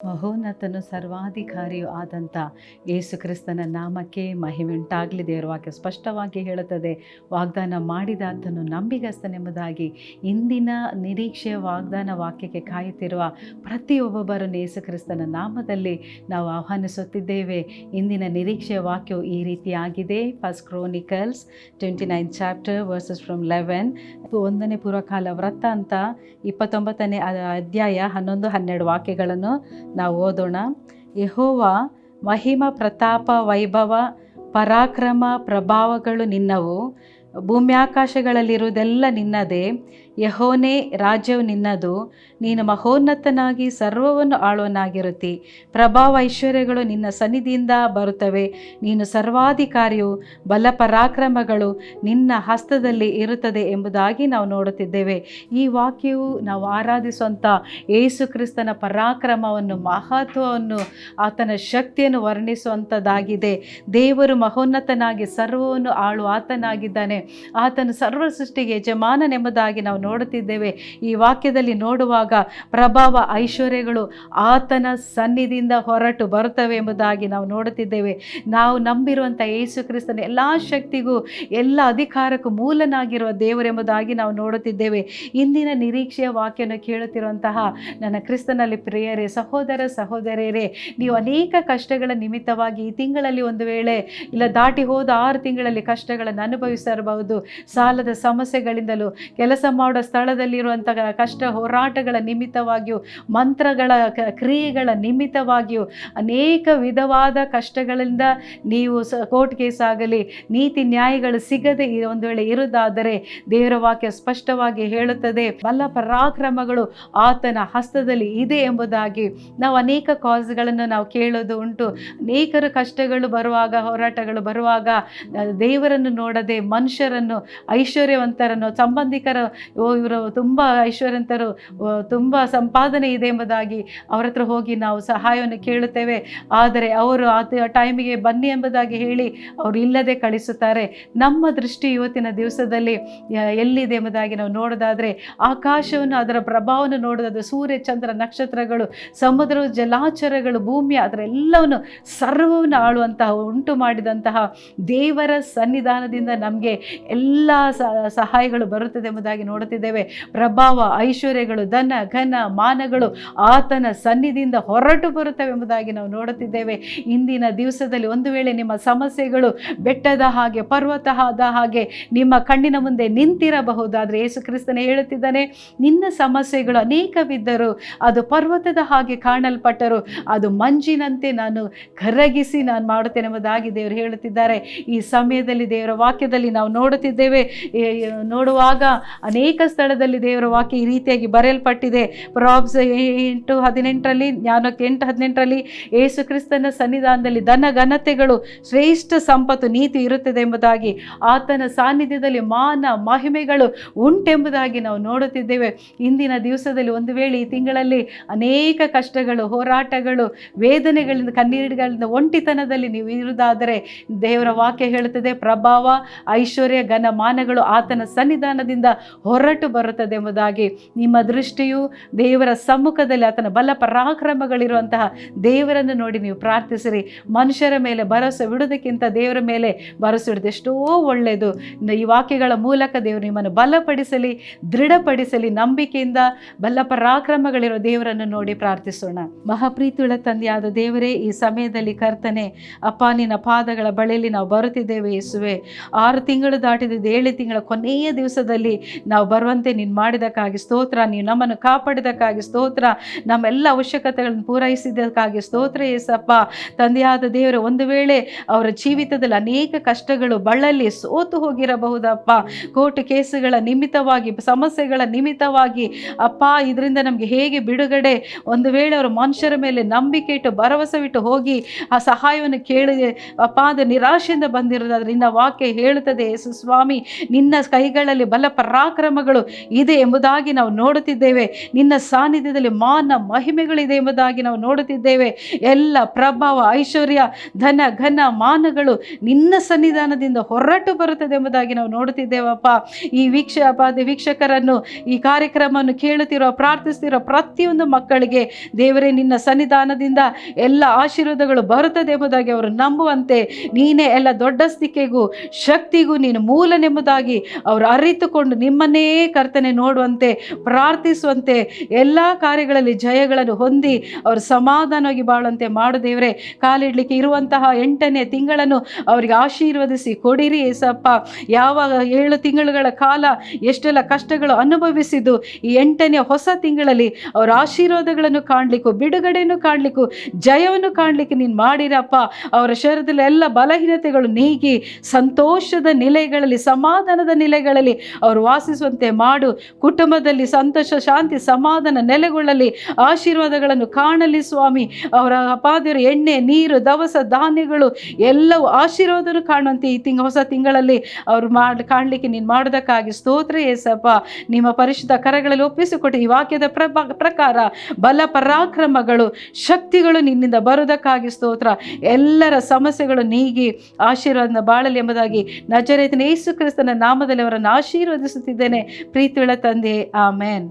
ಮಹೋನ್ನತನು ಸರ್ವಾಧಿಕಾರಿಯೂ ಆದಂಥ ಯೇಸು ಕ್ರಿಸ್ತನ ನಾಮಕ್ಕೆ ಮಹಿಮೆಯುಂಟಾಗಲಿ. ದೇವರ ವಾಕ್ಯ ಸ್ಪಷ್ಟವಾಗಿ ಹೇಳುತ್ತದೆ, ವಾಗ್ದಾನ ಮಾಡಿದ ಆತನು ನಂಬಿಗಸ್ತನೆಂಬುದಾಗಿ. ಇಂದಿನ ನಿರೀಕ್ಷೆಯ ವಾಗ್ದಾನ ವಾಕ್ಯಕ್ಕೆ ಕಾಯುತ್ತಿರುವ ಪ್ರತಿಯೊಬ್ಬೊಬ್ಬರನ್ನು ಯೇಸು ಕ್ರಿಸ್ತನ ನಾಮದಲ್ಲಿ ನಾವು ಆಹ್ವಾನಿಸುತ್ತಿದ್ದೇವೆ. ಇಂದಿನ ನಿರೀಕ್ಷೆಯ ವಾಕ್ಯವು ಈ ರೀತಿಯಾಗಿದೆ. First chronicles 29 chapter versus from 11. 1ನೇ ಪೂರ್ವಕಾಲ ವೃತ್ತ ಅಂತ 29ನೇ ಅಧ್ಯಾಯ 11-12 ವಾಕ್ಯಗಳನ್ನು ನಾವು ಓದೋಣ. ಯೆಹೋವ ಮಹಿಮಾ ಪ್ರತಾಪ ವೈಭವ ಪರಾಕ್ರಮ ಪ್ರಭಾವಗಳು ನಿನ್ನವು, ಭೂಮ್ಯಾಕಾಶಗಳಲ್ಲಿರುವುದೆಲ್ಲ ನಿನ್ನದೇ. ಯೆಹೋವನೇ, ರಾಜ್ಯವು ನಿನ್ನದು, ನೀನು ಮಹೋನ್ನತನಾಗಿ ಸರ್ವವನ್ನು ಆಳುವನಾಗಿರುತ್ತಿ. ಪ್ರಭಾವ ಐಶ್ವರ್ಯಗಳು ನಿನ್ನ ಸನ್ನಿಧಿಯಿಂದ ಬರುತ್ತವೆ. ನೀನು ಸರ್ವಾಧಿಕಾರಿಯು, ಬಲ ಪರಾಕ್ರಮಗಳು ನಿನ್ನ ಹಸ್ತದಲ್ಲಿ ಇರುತ್ತದೆ ಎಂಬುದಾಗಿ ನಾವು ನೋಡುತ್ತಿದ್ದೇವೆ. ಈ ವಾಕ್ಯವು ನಾವು ಆರಾಧಿಸುವಂಥ ಯೇಸು ಕ್ರಿಸ್ತನ ಪರಾಕ್ರಮವನ್ನು, ಮಹತ್ವವನ್ನು, ಆತನ ಶಕ್ತಿಯನ್ನು ವರ್ಣಿಸುವಂಥದ್ದಾಗಿದೆ. ದೇವರು ಮಹೋನ್ನತನಾಗಿ ಸರ್ವವನ್ನು ಆಳುವ ಆತನಾಗಿದ್ದಾನೆ. ಆತನು ಸರ್ವ ಸೃಷ್ಟಿಗೆ ಯಜಮಾನನೆಂಬುದಾಗಿ ನಾವು ನೋಡುತ್ತಿದ್ದೇವೆ. ಈ ವಾಕ್ಯದಲ್ಲಿ ನೋಡುವಾಗ ಪ್ರಭಾವ ಐಶ್ವರ್ಯಗಳು ಆತನ ಸನ್ನಿಧಿಯಿಂದ ಹೊರಟು ಬರುತ್ತವೆ ಎಂಬುದಾಗಿ ನಾವು ನೋಡುತ್ತಿದ್ದೇವೆ. ನಾವು ನಂಬಿರುವಂಥ ಯೇಸು ಕ್ರಿಸ್ತನ ಎಲ್ಲ ಶಕ್ತಿಗೂ ಎಲ್ಲ ಅಧಿಕಾರಕ್ಕೂ ಮೂಲನಾಗಿರುವ ದೇವರೆಂಬುದಾಗಿ ನಾವು ನೋಡುತ್ತಿದ್ದೇವೆ. ಇಂದಿನ ನಿರೀಕ್ಷೆಯ ವಾಕ್ಯವನ್ನು ಕೇಳುತ್ತಿರುವಂತಹ ನನ್ನ ಕ್ರಿಸ್ತನಲ್ಲಿ ಪ್ರಿಯರೇ, ಸಹೋದರ ಸಹೋದರಿಯರೇ, ನೀವು ಅನೇಕ ಕಷ್ಟಗಳ ನಿಮಿತ್ತವಾಗಿ ಈ ತಿಂಗಳಲ್ಲಿ ಒಂದು ವೇಳೆ ಇಲ್ಲ ದಾಟಿ ಹೋದ 6 ತಿಂಗಳಲ್ಲಿ ಕಷ್ಟಗಳನ್ನು ಅನುಭವಿಸಿರಬಹುದು. ಸಾಲದ ಸಮಸ್ಯೆಗಳಿಂದಲೂ, ಕೆಲಸ ಮಾಡೋ ಸ್ಥಳದಲ್ಲಿರುವಂತಹ ಕಷ್ಟ ಹೋರಾಟಗಳ ನಿಮಿತ್ತವಾಗಿಯೂ, ಮಂತ್ರಗಳ ಕ್ರಿಯೆಗಳ ನಿಮಿತ್ತವಾಗಿಯೂ, ಅನೇಕ ವಿಧವಾದ ಕಷ್ಟಗಳಿಂದ ನೀವು ಕೋರ್ಟ್ ಕೇಸ್ ಆಗಲಿ, ನೀತಿ ನ್ಯಾಯಗಳು ಸಿಗದೆ ಒಂದು ವೇಳೆ ಇರುವುದಾದರೆ ದೇವರ ವಾಕ್ಯ ಸ್ಪಷ್ಟವಾಗಿ ಹೇಳುತ್ತದೆ, ಬಲ ಪರಾಕ್ರಮಗಳು ಆತನ ಹಸ್ತದಲ್ಲಿ ಇದೆ ಎಂಬುದಾಗಿ. ನಾವು ಅನೇಕ ಕಾಸ್ಗಳನ್ನು ನಾವು ಕೇಳೋದು ಉಂಟು. ಅನೇಕರು ಕಷ್ಟಗಳು ಬರುವಾಗ, ಹೋರಾಟಗಳು ಬರುವಾಗ ದೇವರನ್ನು ನೋಡದೆ ಮನುಷ್ಯರನ್ನು, ಐಶ್ವರ್ಯವಂತರನ್ನು, ಸಂಬಂಧಿಕರ ಇವರು ತುಂಬ ಐಶ್ವರ್ಯವಂತರು, ತುಂಬ ಸಂಪಾದನೆ ಇದೆ ಎಂಬುದಾಗಿ ಅವರ ಹತ್ರ ಹೋಗಿ ನಾವು ಸಹಾಯವನ್ನು ಕೇಳುತ್ತೇವೆ. ಆದರೆ ಅವರು ಆ ಟೈಮಿಗೆ ಬನ್ನಿ ಎಂಬುದಾಗಿ ಹೇಳಿ ಅವರು ಇಲ್ಲದೆ ಕಳಿಸುತ್ತಾರೆ. ನಮ್ಮ ದೃಷ್ಟಿ ಇವತ್ತಿನ ದಿವಸದಲ್ಲಿ ಎಲ್ಲಿದೆ ಎಂಬುದಾಗಿ ನಾವು ನೋಡೋದಾದರೆ, ಆಕಾಶವನ್ನು, ಅದರ ಪ್ರಭಾವವನ್ನು ನೋಡೋದಾದರೆ, ಸೂರ್ಯ ಚಂದ್ರ ನಕ್ಷತ್ರಗಳು, ಸಮುದ್ರ ಜಲಾಚರಗಳು, ಭೂಮಿಯ ಅದರ ಎಲ್ಲವನ್ನು ಸರ್ವವನ್ನು ಆಳುವಂತಹ, ಉಂಟು ಮಾಡಿದಂತಹ ದೇವರ ಸನ್ನಿಧಾನದಿಂದ ನಮಗೆ ಎಲ್ಲ ಸಹಾಯಗಳು ಬರುತ್ತದೆ ಎಂಬುದಾಗಿ ನೋಡುತ್ತಿದ್ದೇವೆ. ಪ್ರಭಾವ ಐಶ್ವರ್ಯಗಳು, ಧನ ಘನ ಮಾನಗಳು ಆತನ ಸನ್ನಿಧಿಯಿಂದ ಹೊರಟು ಬರುತ್ತವೆ ಎಂಬುದಾಗಿ ನಾವು ನೋಡುತ್ತಿದ್ದೇವೆ. ಇಂದಿನ ದಿವಸದಲ್ಲಿ ಒಂದು ವೇಳೆ ನಿಮ್ಮ ಸಮಸ್ಯೆಗಳು ಬೆಟ್ಟದ ಹಾಗೆ, ಪರ್ವತದ ಹಾಗೆ ನಿಮ್ಮ ಕಣ್ಣಿನ ಮುಂದೆ ನಿಂತಿರಬಹುದಾದರೆ, ಯೇಸು ಕ್ರಿಸ್ತನೇ ಹೇಳುತ್ತಿದ್ದಾನೆ, ನಿನ್ನ ಸಮಸ್ಯೆಗಳು ಅನೇಕವಿದ್ದರೂ, ಅದು ಪರ್ವತದ ಹಾಗೆ ಕಾಣಲ್ಪಟ್ಟರು, ಅದು ಮಂಜಿನಂತೆ ನಾನು ಕರಗಿಸಿ ನಾನು ಮಾಡುತ್ತೇನೆ ಎಂಬುದಾಗಿ ದೇವರು ಹೇಳುತ್ತಿದ್ದಾರೆ. ಈ ಸಮಯದಲ್ಲಿ ದೇವರ ವಾಕ್ಯದಲ್ಲಿ ನಾವು ನೋಡುತ್ತಿದ್ದೇವೆ. ನೋಡುವಾಗ ಅನೇಕ ಸ್ಥಳದಲ್ಲಿ ದೇವರ ವಾಕ್ಯ ಈ ರೀತಿಯಾಗಿ ಬರೆಯಲ್ಪಟ್ಟಿದೆ. ಪ್ರಾಬ್ಸ್ 8:18 ಜ್ಞಾನಕ್ಕೆ 8:18 ಯೇಸು ಕ್ರಿಸ್ತನ ಸನ್ನಿಧಾನದಲ್ಲಿ ಧನ ಘನತೆಗಳು, ಶ್ರೇಷ್ಠ ಸಂಪತ್ತು, ನೀತಿ ಇರುತ್ತದೆ ಎಂಬುದಾಗಿ, ಆತನ ಸಾನ್ನಿಧ್ಯದಲ್ಲಿ ಮಾನ ಮಹಿಮೆಗಳು ಉಂಟೆಂಬುದಾಗಿ ನಾವು ನೋಡುತ್ತಿದ್ದೇವೆ. ಇಂದಿನ ದಿವಸದಲ್ಲಿ ಒಂದು ವೇಳೆ ಈ ತಿಂಗಳಲ್ಲಿ ಅನೇಕ ಕಷ್ಟಗಳು, ಹೋರಾಟಗಳು, ವೇದನೆಗಳಿಂದ, ಕಣ್ಣೀರುಗಳಿಂದ, ಒಂಟಿತನದಲ್ಲಿ ನೀವು ಇರುವುದಾದರೆ ದೇವರ ವಾಕ್ಯ ಹೇಳುತ್ತದೆ, ಪ್ರಭಾವ ಐಶ್ವರ್ಯ ಘನ ಮಾನಗಳು ಆತನ ಸನ್ನಿಧಾನದಿಂದ ಹೊರಟು ಬರುತ್ತದೆ ಎಂಬುದಾಗಿ. ನಿಮ್ಮ ದೃಷ್ಟಿಯು ದೇವರ ಸಮ್ಮುಖದಲ್ಲಿ ಆತನ ಬಲ ಪರಾಕ್ರಮಗಳಿರುವಂತಹ ದೇವರನ್ನು ನೋಡಿ ನೀವು ಪ್ರಾರ್ಥಿಸಿರಿ. ಮನುಷ್ಯರ ಮೇಲೆ ಭರವಸೆ ಬಿಡುವುದಕ್ಕಿಂತ ದೇವರ ಮೇಲೆ ಭರವಸೆ ಇಡುವುದು ಎಷ್ಟೋ ಒಳ್ಳೆಯದು. ಈ ವಾಕ್ಯಗಳ ಮೂಲಕ ದೇವರು ನಿಮ್ಮನ್ನು ಬಲಪಡಿಸಲಿ, ದೃಢಪಡಿಸಲಿ. ನಂಬಿಕೆಯಿಂದ ಬಲ ಪರಾಕ್ರಮಗಳಿರೋ ದೇವರನ್ನು ನೋಡಿ ಪ್ರಾರ್ಥಿಸೋಣ. ಮಹಾಪ್ರೀತಿಯುಳ್ಳ ತಂದೆಯಾದ ದೇವರೇ, ಈ ಸಮಯದಲ್ಲಿ ಕರ್ತನೆ ಅಪ್ಪ, ನಿನ್ನ ಪಾದಗಳ ಬಳಿಯಲ್ಲಿ ನಾವು ಬರುತ್ತಿದ್ದೇವೆ. ಯೇಸುವೆ, 6 ತಿಂಗಳು ದಾಟಿದ್ದು 7 ತಿಂಗಳ ಕೊನೆಯ ದಿವಸದಲ್ಲಿ ನಾವು ಬರುವಂತೆ ನೀನು ಮಾಡಿದಕ್ಕಾಗಿ ಸ್ತೋತ್ರ. ನೀವು ನಮ್ಮನ್ನು ಕಾಪಾಡಿದಕ್ಕಾಗಿ ಸ್ತೋತ್ರ. ನಮ್ಮೆಲ್ಲ ಅವಶ್ಯಕತೆಗಳನ್ನು ಪೂರೈಸಿದ್ದಕ್ಕಾಗಿ ಸ್ತೋತ್ರ ಯೇಸಪ್ಪ. ತಂದೆಯಾದ ದೇವರು, ಒಂದು ವೇಳೆ ಅವರ ಜೀವಿತದಲ್ಲಿ ಅನೇಕ ಕಷ್ಟಗಳು, ಬಳಲಿ ಸೋತು ಹೋಗಿರಬಹುದಪ್ಪ. ಕೋರ್ಟ್ ಕೇಸುಗಳ ನಿಮಿತ್ತವಾಗಿ, ಸಮಸ್ಯೆಗಳ ನಿಮಿತ್ತವಾಗಿ ಅಪ್ಪ, ಇದರಿಂದ ನಮಗೆ ಹೇಗೆ ಬಿಡುಗಡೆ, ಒಂದು ವೇಳೆ ಅವರು ಮನುಷ್ಯರ ಮೇಲೆ ನಂಬಿಕೆ ಇಟ್ಟು ಭರವಸೆ ಬಿಟ್ಟು ಹೋಗಿ ಆ ಸಹಾಯವನ್ನು ಕೇಳಿದೆ ಅಪ್ಪ, ಅದು ನಿರಾಶೆಯಿಂದ ಬಂದಿರೋದಾದ್ರೆ ನಿನ್ನ ವಾಕ್ಯ ಹೇಳುತ್ತದೆ ಯೇಸು ಸ್ವಾಮಿ, ನಿನ್ನ ಕೈಗಳಲ್ಲಿ ಬಲ ಪರಾಕ್ರಮಗಳು ಪ್ರಭಾವಗಳು ಇದೆ ಎಂಬುದಾಗಿ ನಾವು ನೋಡುತ್ತಿದ್ದೇವೆ. ನಿನ್ನ ಸಾನ್ನಿಧ್ಯದಲ್ಲಿ ಮಾನ ಮಹಿಮೆಗಳಿದೆ ಎಂಬುದಾಗಿ ನಾವು ನೋಡುತ್ತಿದ್ದೇವೆ. ಎಲ್ಲ ಪ್ರಭಾವ, ಐಶ್ವರ್ಯ, ಧನ, ಘನ, ಮಾನಗಳು ನಿನ್ನ ಸನ್ನಿಧಾನದಿಂದ ಹೊರಟು ಬರುತ್ತದೆ ಎಂಬುದಾಗಿ ನಾವು ನೋಡುತ್ತಿದ್ದೇವಪ್ಪ. ಈ ವೀಕ್ಷಕರನ್ನು, ಈ ಕಾರ್ಯಕ್ರಮವನ್ನು ಕೇಳುತ್ತಿರುವ, ಪ್ರಾರ್ಥಿಸುತ್ತಿರುವ ಪ್ರತಿಯೊಂದು ಮಕ್ಕಳಿಗೆ ದೇವರೇ ನಿನ್ನ ಸನ್ನಿಧಾನದಿಂದ ಎಲ್ಲ ಆಶೀರ್ವಾದಗಳು ಬರುತ್ತದೆ ಎಂಬುದಾಗಿ ಅವರು ನಂಬುವಂತೆ, ನೀನೇ ಎಲ್ಲ ದೊಡ್ಡಸ್ತಿಕೆಗೂ ಶಕ್ತಿಗೂ ನೀನು ಮೂಲನೆಂಬುದಾಗಿ ಅವರು ಅರಿತುಕೊಂಡು ನಿಮ್ಮನ್ನೇ ಕರ್ತನೆ ನೋಡುವಂತೆ, ಪ್ರಾರ್ಥಿಸುವಂತೆ, ಎಲ್ಲ ಕಾರ್ಯಗಳಲ್ಲಿ ಜಯಗಳನ್ನು ಹೊಂದಿ ಅವರು ಸಮಾಧಾನವಾಗಿ ಬಾಳುವಂತೆ ಮಾಡು ದೇವರೇ. ಕಾಲಿಡ್ಲಿಕ್ಕೆ ಇರುವಂತಹ 8ನೇ ತಿಂಗಳನ್ನು ಅವರಿಗೆ ಆಶೀರ್ವದಿಸಿ ಕೊಡಿರಿ ಏಸಪ್ಪ. ಯಾವಾಗ 7 ತಿಂಗಳುಗಳ ಕಾಲ ಎಷ್ಟೆಲ್ಲ ಕಷ್ಟಗಳು ಅನುಭವಿಸಿದ್ದು, ಈ 8ನೇ ಹೊಸ ತಿಂಗಳಲ್ಲಿ ಅವರ ಆಶೀರ್ವಾದಗಳನ್ನು ಕಾಣಲಿಕ್ಕೂ, ಬಿಡುಗಡೆಯನ್ನು ಕಾಣಲಿಕ್ಕೂ, ಜಯವನ್ನು ಕಾಣಲಿಕ್ಕೆ ನೀನು ಮಾಡಿರಪ್ಪ. ಅವರ ಶರೀರದಲ್ಲಿ ಎಲ್ಲ ಬಲಹೀನತೆಗಳು ನೀಗಿ ಸಂತೋಷದ ನಿಲಯಗಳಲ್ಲಿ, ಸಮಾಧಾನದ ನಿಲಯಗಳಲ್ಲಿ ಅವರು ವಾಸಿಸುವಂತೆ ಮಾಡು. ಕುಟುಂಬದಲ್ಲಿ ಸಂತೋಷ, ಶಾಂತಿ, ಸಮಾಧಾನ ನೆಲೆಗೊಳ್ಳಲಿ, ಆಶೀರ್ವಾದಗಳನ್ನು ಕಾಣಲಿ ಸ್ವಾಮಿ. ಅವರ ಅಪಾದೇವರು ಎಣ್ಣೆ, ನೀರು, ದವಸ ಧಾನ್ಯಗಳು ಎಲ್ಲವೂ ಆಶೀರ್ವಾದವನ್ನು ಕಾಣುವಂತೆ ಈ ಹೊಸ ತಿಂಗಳಲ್ಲಿ ಅವರು ಕಾಣಲಿಕ್ಕೆ ನೀನು ಮಾಡೋದಕ್ಕಾಗಿ ಸ್ತೋತ್ರ ಏಸಪ್ಪ. ನಿಮ್ಮ ಪರಿಶುದ್ಧ ಕರಗಳಲ್ಲಿ ಒಪ್ಪಿಸಿಕೊಟ್ಟು ಈ ವಾಕ್ಯದ ಪ್ರಕಾರ ಬಲ, ಪರಾಕ್ರಮಗಳು, ಶಕ್ತಿಗಳು ನಿನ್ನಿಂದ ಬರುವುದಕ್ಕಾಗಿ ಸ್ತೋತ್ರ. ಎಲ್ಲರ ಸಮಸ್ಯೆಗಳು ನೀಗಿ ಆಶೀರ್ವಾದನ ಬಾಳಲಿ ಎಂಬುದಾಗಿ ನಜರೇತಿನ ಯೇಸು ಕ್ರಿಸ್ತನ ನಾಮದಲ್ಲಿ ಅವರನ್ನು ಆಶೀರ್ವದಿಸುತ್ತಿದ್ದೇನೆ ಪ್ರೀತಿಯುಳ್ಳ ತಂದೆ, ಆಮೇನ್.